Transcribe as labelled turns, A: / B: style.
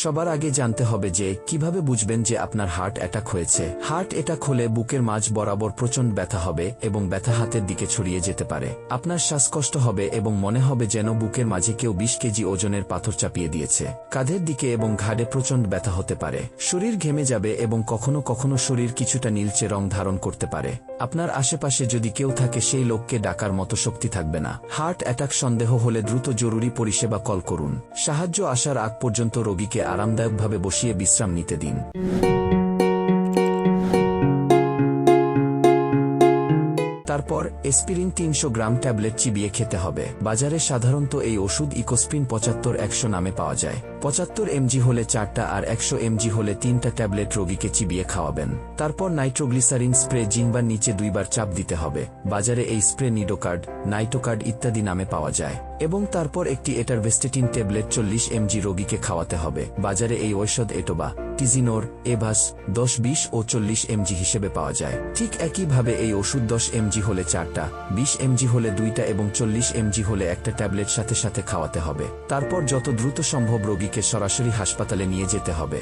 A: সবার আগে জানতে হবে যে কিভাবে বুঝবেন যে আপনার হার্ট অ্যাটাক হয়েছে। হার্ট অ্যাটাক হলে বুকের মাঝ বরাবর প্রচণ্ড ব্যথা হবে এবং ব্যথা হাতের দিকে ছড়িয়ে যেতে পারে। আপনার শ্বাসকষ্ট হবে এবং মনে হবে যেন বুকের মাঝে কেউ 20 কেজি ওজনের পাথর চাপিয়ে দিয়েছে। কাঁধের দিকে এবং ঘাড়ে প্রচণ্ড ব্যথা হতে পারে। শরীর ঘেমে যাবে এবং কখনো কখনো শরীর কিছুটা নীলচে রং ধারণ করতে পারে। আপনার আশেপাশে যদি কেউ থাকে সেই লোককে ডাকার মতো শক্তি থাকবে না। হার্ট অ্যাটাক সন্দেহ হলে দ্রুত জরুরি পরিষেবা কল করুন। সাহায্য আসার আগ পর্যন্ত রোগীকে আরামদায়কভাবে বসিয়ে বিশ্রাম নিতে দিন। তারপর এসপিরিন 300 গ্রাম ট্যাবলেট চিবিয়ে খেতে হবে। বাজারে সাধারণত এই ওষুধ ইকোস্পিন 75-100 নামে পাওয়া যায়। 75 mg হলে 4টা আর 100 mg হলে 3টা ট্যাবলেট রোগীকে চিবিয়ে খাওয়াবেন। তারপর নাইট্রোগ্লিসারিন স্প্রে জিহ্বার নিচে 2 বার চাপ দিতে হবে। বাজারে এই স্প্রে নিডোকার্ড, নাইটোকার্ড ইত্যাদি নামে পাওয়া যায়। এবং তারপর একটি এটারভেস্টেটিন ট্যাবলেট 40 mg রোগীকে খাওয়াতে হবে। বাজারে এই ঔষধ এটোবা, টিজিনোর, এভাস 10, 20 ও 40 mg হিসেবে পাওয়া যায়। ঠিক একইভাবে এই ওষুধ 10 mg হলে 4টা, 20 mg হলে 2টা এবং 40 mg হলে একটা ট্যাবলেট সাথে সাথে খাওয়াতে হবে। তারপর যত দ্রুত সম্ভব রোগীকে সরাসরি হাসপাতালে নিয়ে যেতে হবে।